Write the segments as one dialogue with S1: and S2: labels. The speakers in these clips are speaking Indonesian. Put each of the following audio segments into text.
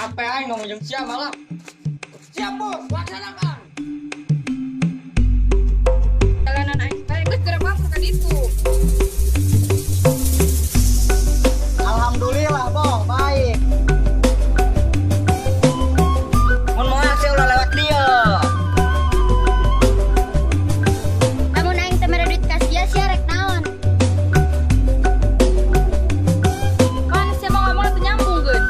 S1: Capek aing ngomong jeung sia malah. Siap bos, laksanakan.
S2: Jalanan aing bae geus geura mampu ka ditu.
S3: Alhamdulillah, Bong, baik.
S1: Mun moal saya ulah lewat dia.
S2: Namun aing teu mere duit ka sia rek naon. Kan sia mau ngomong teu nyambung geun.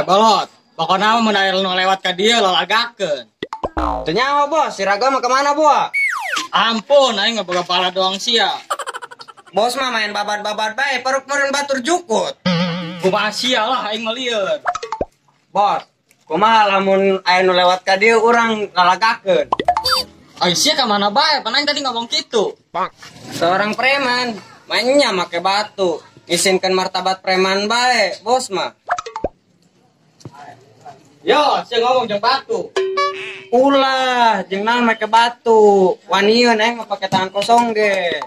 S1: Bolot. Pokoknya mun aya nu lewat ka dieu lalagakeun.
S3: Teu nyawa, Bos. Si Raga mah kemana, Bos?
S1: Ampun, aing ngeboga pala doang sia.
S3: Bos mah main babat-babat bae, peruk meureun batur jukut.
S1: Kumaha sia lah aing mah lieur.
S3: Bos, kumaha lamun aya nu lewat ka dieu urang lalagakeun.
S1: Ai sia ka mana bae, pan aing tadi ngomong kitu.
S3: Seorang preman, mainnya make batu. Isinkeun martabat preman bae, Bos mah.
S1: Yo, sia ngomong jeung batu.
S3: Ulah, jeung naon make batu. Wanieun aing mah pake tangan kosong ge.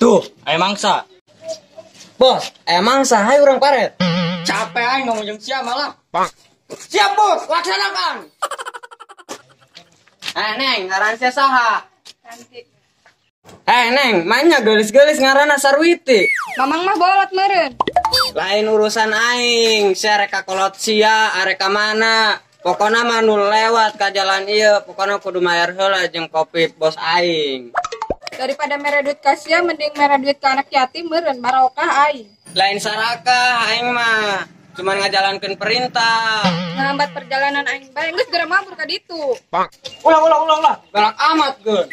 S1: Tuh, aya mangsa.
S3: Bos, emang saha urang paret?
S1: Capek aing ngomong jeung sia malah.
S3: Siap, Bos, laksanakan. Neng, ngaran sia saha?
S2: Nanti.
S3: Neng, mainnya gelis-gelis ngaranna Sarwiti.
S2: Mamang mah bolot meureun.
S3: Lain urusan aing, sia rek kakolot sia, arek ka mana? Pokona mah nu lewat ka jalan ieu, pokona kudu mayar heula jeung kopi bos aing.
S2: Daripada mere duit ka sia mending mere duit ka anak yatim meureun barokah aing.
S3: Lain sarakah aing mah, cuman ngajalankeun perintah.
S2: Ngambat perjalanan aing bae geus geura mampu ka ditu.
S3: Ulah. Galak amat geun.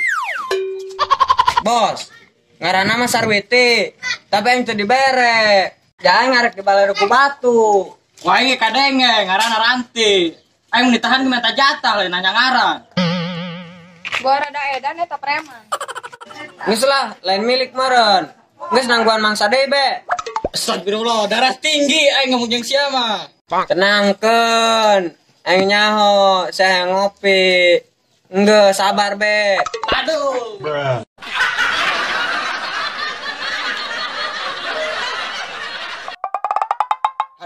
S3: Bos, ngaranna mah Sarwiti, tapi aing teu dibere. Jangan ngarek dibaleru ku batu.
S1: Wah ieu kadenge ngaranna Ranti. Aing ditahan di minta jatah lain nanya ngaran.
S2: Gua rada edan eta preman.
S3: Geus lah, lain milik meureun. Geus nangguan mangsa deui be.
S1: Astagfirullah, darah tinggi aing ngomong jeung sia mah.
S3: Tenangkeun. Aing nyaho, saya ngopi. Engge, sabar be.
S1: Aduh.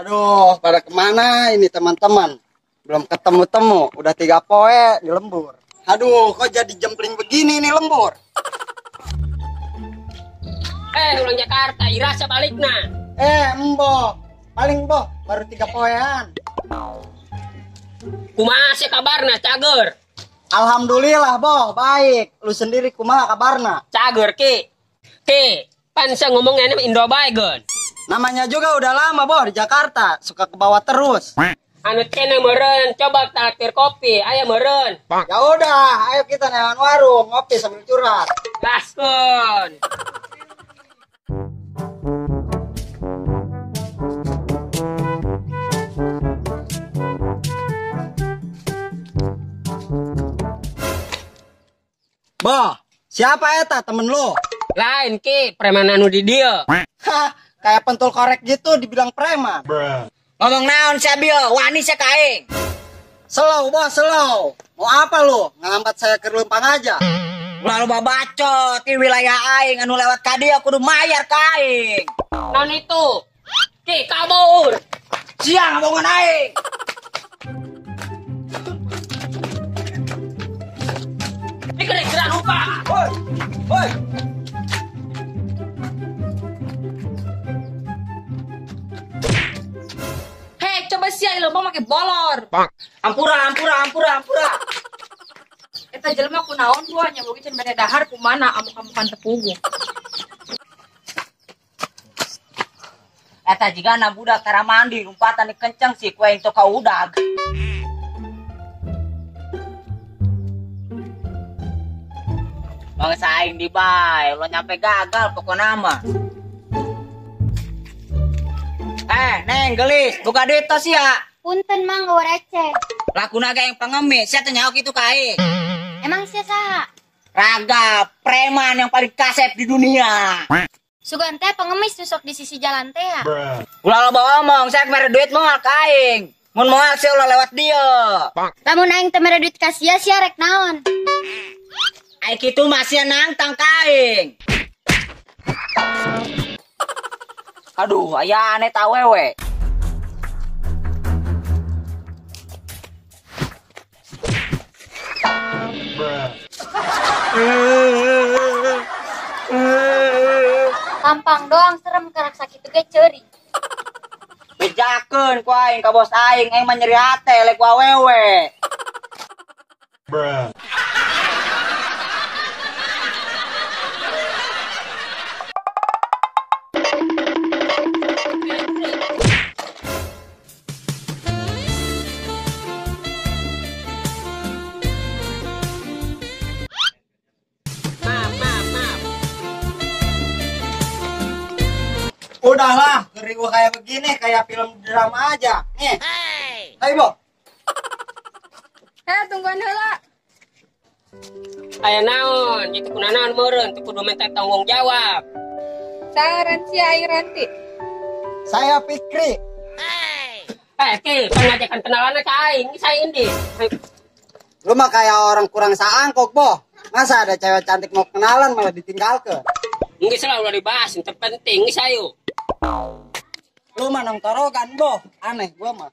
S4: Aduh, pada kemana ini teman-teman? Belum ketemu-temu, udah 3 poe di lembur. Aduh, kok jadi jempling begini nih lembur?
S5: Ulang Jakarta, irasa balikna.
S4: Embo, paling boh, baru 3 poean.
S5: Kumaha sih kabarna, cager?
S4: Alhamdulillah, boh, baik. Lu sendiri kumaha kabarna?
S5: Cager, Ki, pan saya ngomongnya ini Indo bae, Gon.
S4: Namanya juga udah lama, boh, di Jakarta. Suka ke bawah terus.
S5: Anu kene meureun, coba traktir kopi, aya meureun.
S4: Ya udah, ayo kita newan warung, ngopi sambil curhat.
S5: Gaskun.
S4: Boh, siapa eta temen lu?
S5: Lain, Ki, preman anu di dieu.
S4: Hah, kayak pentul korek gitu dibilang preman.
S3: Ngomong naon sia bieu, wani sia ka aing.
S4: Slow, bos, slow. Mau apa lu? Ngelambat saya ke Lempang aja.
S3: Lalu babacot di wilayah aing anu lewat ka dieu kudu mayar ka aing.
S5: Naon itu? Ki, kabur.
S3: Sia ngomongan aing.
S5: Ini kira-kira lupa.
S3: Woi.
S2: Hei, coba sia leumpang make bolor.
S3: Ampura.
S2: Eta jelema kunaon gua nya bogi can bade dahar kumana amuk-amukan tepugu.
S3: Eta jigana budak tara mandi lompatan kenceng sih kue itu ka udag. Bangsa aing di bae, lo nyampe gagal pokokna mah. Neng gelis, buka duit tos ya.
S6: Punten mang gak receh.
S7: Laku naga yang pengemis, saya tanya itu kae.
S6: Emang sia saha?
S7: Raga, preman yang paling kasep di dunia.
S6: Sugan teh pengemis nusok di sisi jalan teh ya.
S7: Ulah lo omong, saya kemarin duit moal kaing. Mun moal saya ulah lewat dia.
S6: Lamun aing teh mere duit ka sia rek naon?
S7: Ai kitu masih nangtang kaing. Aduh, aya aneh tahu wewe.
S6: Tampang doang serem karak sakit ge ceuri.
S7: Bejakeun ku aing ka bos aing mah nyeri hate lek ku awewe.
S4: Udahlah, keribu kayak begini, kayak film drama aja. Nih. Ayo, Bo.
S2: Tungguan heula.
S5: Aya naon, itu kunaon meureun, teu kudu minta tanggung jawab.
S2: Saran si aing Ranti.
S4: Saya Fikri.
S5: Ki, pengajakan kenalannya ke aing, saya Indi.
S4: Lu mah kayak orang kurang saangkok, Bo. Masa ada cewek cantik mau kenalan malah ditinggalkan?
S5: Nggak selalu udah dibahas, yang terpenting sayu.
S4: Lu mah nang torogan, Bo. Aneh gua mah.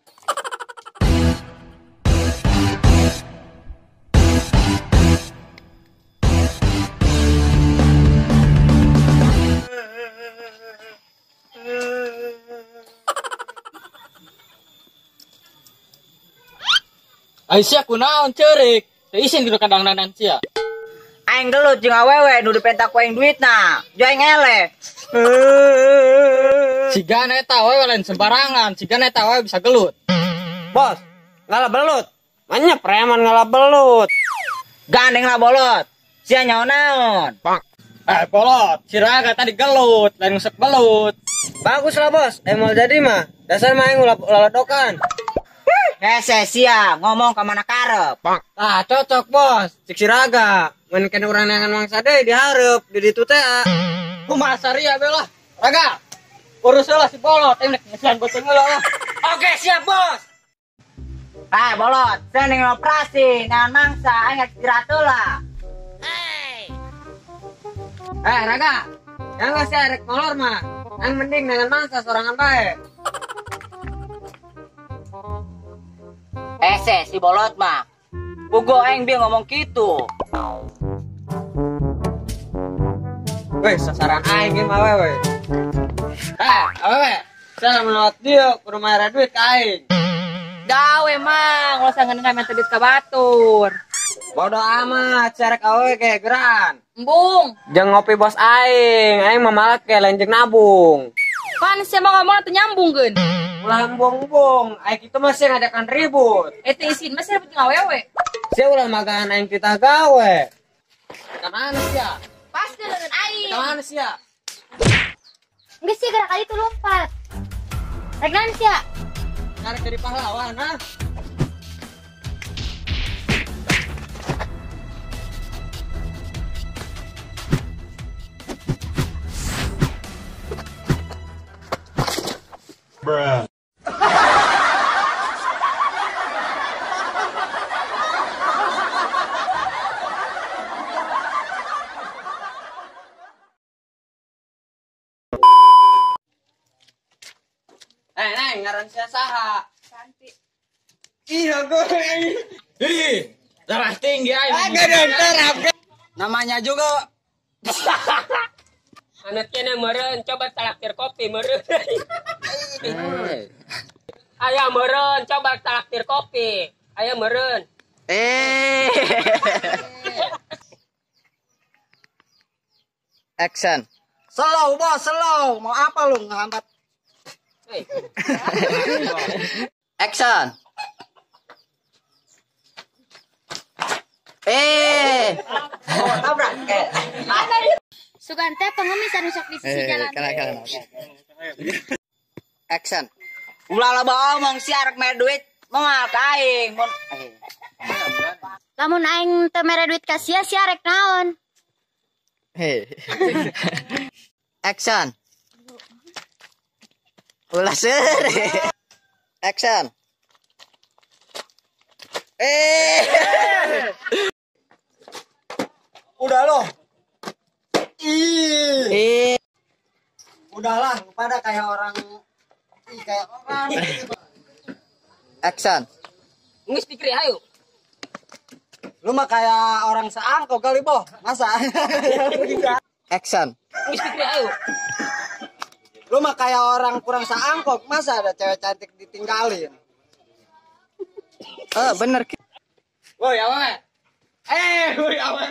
S1: Aisyah kunaon ceurik. Teu isin dina kadang-kadang sia.
S7: Aing gelut jeung awewe nu dipentak ku aing duitna. Jo aing eleh.
S1: Sigana eta we lain sembarangan, sigana eta we bisa gelut.
S3: Bos, ngalah belut. Manya preman ngalah belut.
S7: Gandeng lah bolot. Sia nyaon naon?
S1: Bolot, si Raga tadi gelut, lain ngusep belut.
S3: Bagus lah, Bos. Mau jadi mah. Dasar mah aing ulah dokan.
S7: Hese sia ngomong ke mana karep.
S3: Ah, cocok, Bos. Cik si Raga. Mun kena urang neangan mangsa deui dihareup di ditu teh.
S1: Kumaha saria bela. Raga, urus heula si Bolot, nek ngesian goteng heula.
S7: Oke, siap, Bos. Bolot, saya ning operasi dengan mangsa aing istirahat heula.
S3: Raga. Yang nggak sih rek molor mah. Yang mending dengan mangsa sorangan bae.
S7: Hese si Bolot mah. Pugo aing bieu ngomong kitu.
S3: Weh, sasaran aing ge mah we. Awewe. Saya melewat dia kudu mayar duit ka aing.
S2: Gawe mang, lo sangan ngamen tebit ka batur.
S3: Bodoh amat, carek awewe ge geran.
S2: Embung.
S3: Jeung ngopi bos aing mah malah ke lain jeung nabung.
S2: Pan sia mah ngomong teu nyambungkeun.
S3: Ulah embung-embung, aing kitu masih ngadakan ribut.
S2: Teu isin mah sia penting awewe.
S3: Sia ulah magahan aing titah gawe. Ka mana sia?
S6: Pas dengan aing.
S3: Ka mana sia?
S6: Geus sih gerak kali itu lompat. Rek naon sia?
S3: Karek jadi pahlawan, ha? Neng, ngaran sia saha?
S2: Ranti.
S3: Iya, gue.
S1: Ih, darah tinggi aing.
S4: Namanya juga
S5: Anaknya meureun, coba traktir kopi meureun. Aya meureun, coba traktir kopi. Aya meureun.
S4: action. Slow, Bos, slow. Mau apa lu ngehambat?
S5: Hey.
S7: Action. Tabrak.
S6: Sugan teh pengemis anu sok di sisi jalan.
S4: Action.
S7: Ulah lah omong si arek mere duit Moal ka aing mun
S6: Lamun aing teu mere duit ka sia rek naon?
S7: Action. Ulah seure. Action.
S4: Udah loh. Ih. Udahlah, lu pada kayak orang.
S7: Action.
S5: Nggak pikir ayo.
S4: Lu mah kayak orang seangkot kali, Boh. Masa?
S7: Action.
S5: Nggak pikir ayo.
S4: Lu mah kayak orang kurang seangkot. Masa ada cewek cantik ditinggalin?
S7: Bener.
S1: Woi, awe. Woi, awe.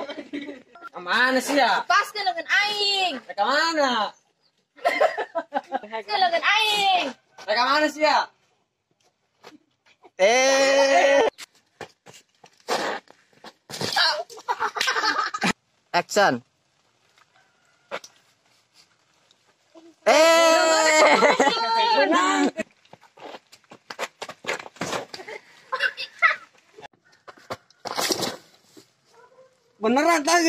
S1: Kemana sih ya?
S2: Pas ke lengan aing.
S1: Mereka mana?
S2: Ke lengan aing.
S1: Mereka mana sih ya?
S7: Action.
S4: Beneran tadi.